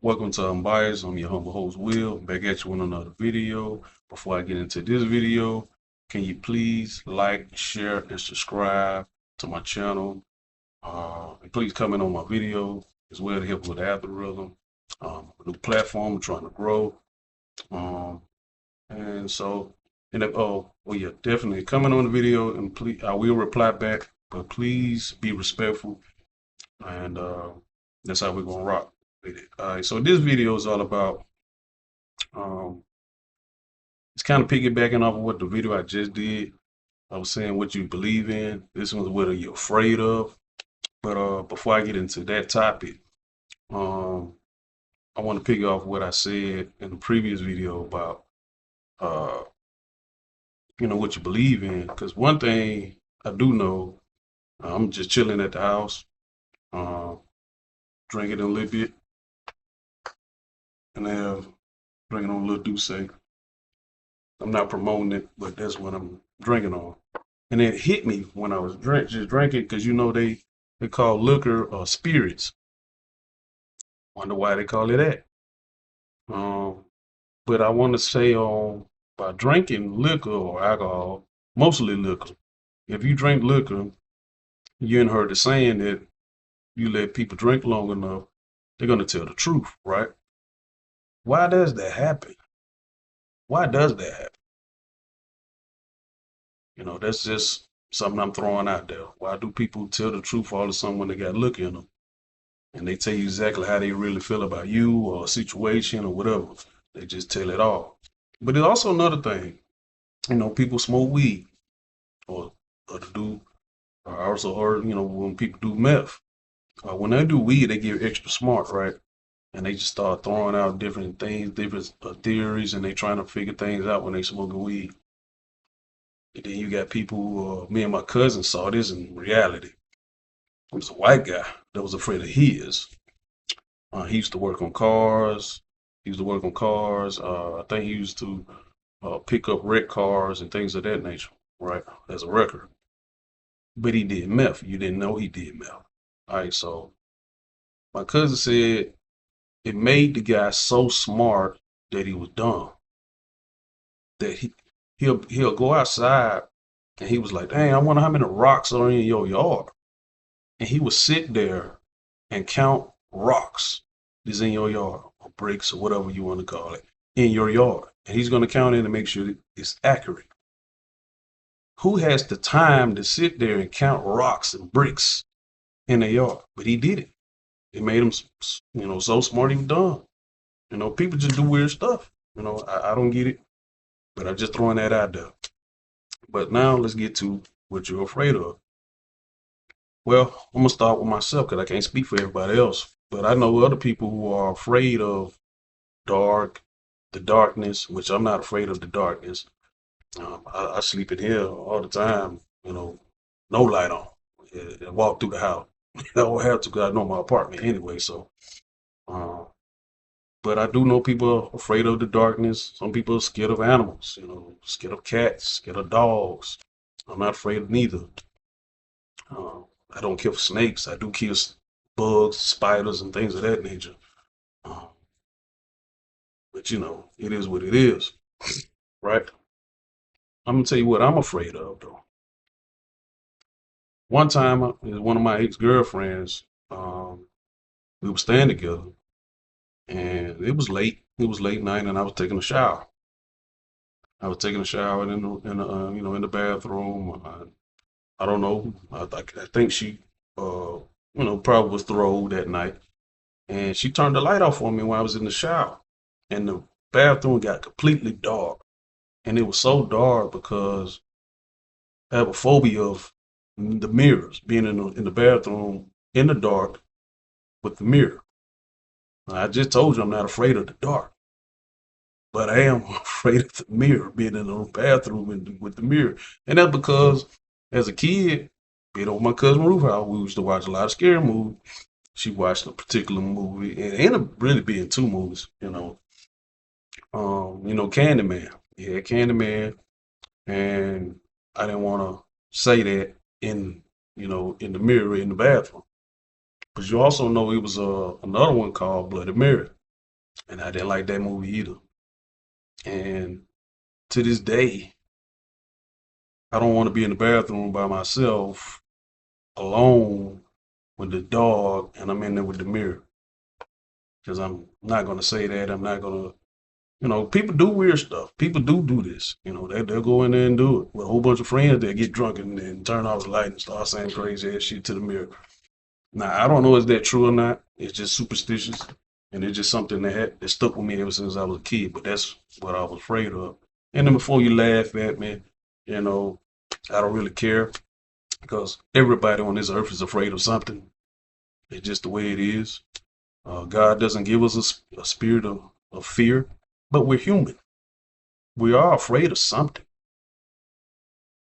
Welcome to Unbiased. I'm your humble host, Will. Back at you with another video. Before I get into this video, can you please like, share, and subscribe to my channel? And please comment on my video as well to help with the algorithm. A new platform, I'm trying to grow. Um, and so, well, yeah, definitely comment on the video, and please, I will reply back, but please be respectful, and that's how we're gonna rock with it. All right, so this video is all about um, it's kind of piggybacking off of what the video I just did. I was saying what you believe in. This one's what are you afraid of. But before I get into that topic, um, I want to pick off what I said in the previous video about uh, what you believe in. Because one thing I do know, I'm just chilling at the house, uh, drinking a little bit, and drinking on a little Douce. I'm not promoting it, but that's what I'm drinking on. And it hit me when I was just drinking because they call liquor spirits. Wonder why they call it that. Um, but I want to say by drinking liquor or alcohol, mostly liquor. If you drink liquor, you ain't heard the saying that you let people drink long enough, they're gonna tell the truth, right? Why does that happen? Why does that happen? That's just something I'm throwing out there. Why do people tell the truth all of a sudden when they got liquor in them? And they tell you exactly how they really feel about you or a situation or whatever. They just tell it all. But there's also another thing. People smoke weed or to do. I also heard, when people do meth, when they do weed, they get extra smart, right? And they just start throwing out different things, different theories, and they trying to figure things out when they smoking weed. And then you got people. Me and my cousin saw this in reality. It was a white guy that was afraid of his. He used to work on cars. He used to work on cars. I think he used to pick up wrecked cars and things of that nature, right? As a wrecker. But he did meth. You didn't know he did meth. All right, so my cousin said it made the guy so smart that he was dumb. That he'll go outside and he was like, dang, I wonder how many rocks are in your yard. And he would sit there and count rocks that's in your yard, or bricks, or whatever you want to call it, in your yard. And he's going to count it and make sure that it's accurate. Who has the time to sit there and count rocks and bricks in their yard? But he did it. It made him, so smart he was dumb. People just do weird stuff. I don't get it, but I'm just throwing that out there. But now let's get to what you're afraid of. Well, I'm gonna start with myself because I can't speak for everybody else. But I know other people who are afraid of the darkness, which I'm not afraid of the darkness. I sleep in here all the time, no light on, and walk through the house. I don't have to because I know my apartment anyway. So, uh, but I do know people are afraid of the darkness. Some people are scared of animals, scared of cats, scared of dogs. I'm not afraid of neither. Uh, I don't kill snakes. I do kill bugs, spiders, and things of that nature. Uh, but it is what it is, right? I'm gonna tell you what I'm afraid of, though. One time, one of my ex-girlfriends, we were staying together, and it was late. It was late night, and I was taking a shower. I was taking a shower in the bathroom. I don't know. I think she, probably was thrilled that night, and she turned the light off on me when I was in the shower, and the bathroom got completely dark, and it was so dark because I have a phobia of the mirrors, being in the bathroom in the dark with the mirror. I just told you I'm not afraid of the dark, but I am afraid of the mirror, being in the bathroom with the mirror. And that's because as a kid, being on my cousin roof house, we used to watch a lot of scary movies. She watched a particular movie, and it ended up really being two movies, Candyman. Yeah, Candyman, and I didn't want to say that in the mirror in the bathroom. But you also know it was another one called Bloody Mary. and I didn't like that movie either. And to this day, I don't want to be in the bathroom by myself, alone with the dog, and I'm in there with the mirror. Because I'm not gonna say that. I'm not gonna. People do weird stuff. People do this. They'll go in there and do it with a whole bunch of friends. They'll get drunk and turn off the light and start saying crazy ass shit to the mirror. Now, I don't know if that true or not. It's just superstitious. And it's just something that stuck with me ever since I was a kid. But that's what I was afraid of. And then before you laugh at me, you know, I don't really care because everybody on this earth is afraid of something. It's just the way it is. God doesn't give us a spirit of fear, but we're human. We are afraid of something.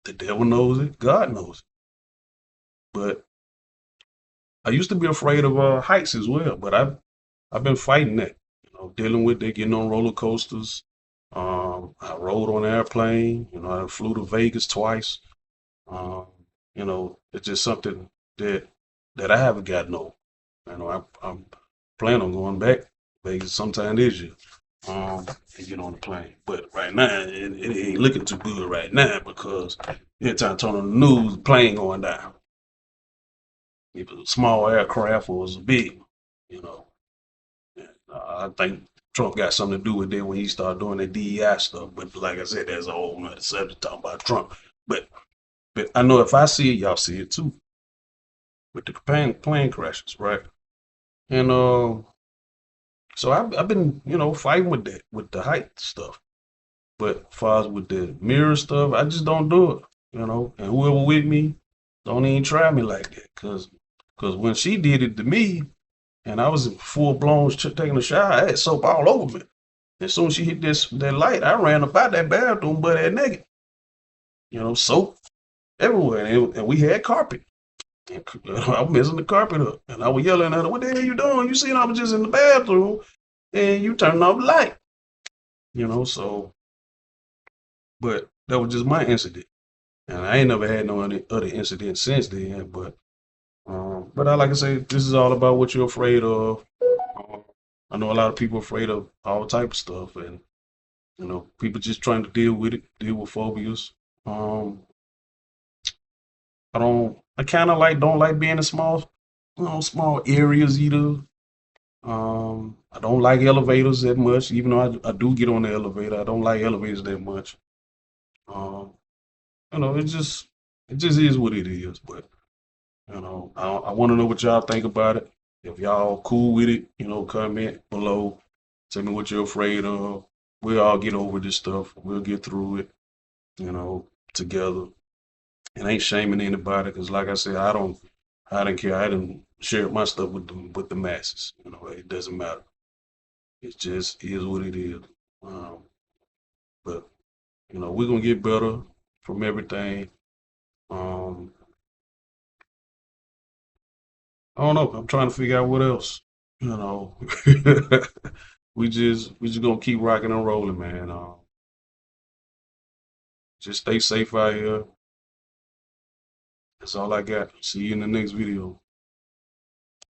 The devil knows it. God knows it. But I used to be afraid of heights as well. But I've been fighting that. Dealing with that, getting on roller coasters. I rode on an airplane. I flew to Vegas twice. Um, it's just something that I haven't gotten over. I'm planning on going back Vegas sometime this year. And get on the plane. But right now, it ain't looking too good right now because every time I turn on the news, the plane going down. If it was a small aircraft or it was a big, you know. I think Trump got something to do with that when he started doing the DEI stuff. But like I said, that's a whole nother subject talking about Trump. But I know if I see it, y'all see it too. With the plane crashes, right? And so I've been, fighting with that, with the height stuff. But as far as with the mirror stuff, I just don't do it. And whoever with me, don't even try me like that. Cause when she did it to me, and I was in full blown taking a shower, I had soap all over me. As soon as she hit that light, I ran about that bathroom butt ass naked. Soap everywhere, and we had carpet. And I was messing the carpet up, and I was yelling at her, "What the hell you doing? You seen I was just in the bathroom, and you turned off the light." So, but that was just my incident. And I ain't never had no other incidents since then. But I like to say, this is all about what you're afraid of. Um, I know a lot of people afraid of all type of stuff, and people just trying to deal with it, deal with phobias. Um, I kind of don't like being in small areas either. I don't like elevators that much, even though I do get on the elevator. I don't like elevators that much. Um, it just is what it is. But I want to know what y'all think about it. If y'all cool with it, comment below. Tell me what you're afraid of. We'll all get over this stuff. We'll get through it, together. And ain't shaming anybody because, like I said, I don't care. I didn't share my stuff with the masses. It doesn't matter. It just is what it is. Um, but we're gonna get better from everything. Um, I don't know. I'm trying to figure out what else. You know, we just gonna keep rocking and rolling, man. Just stay safe out here. That's all I got. See you in the next video.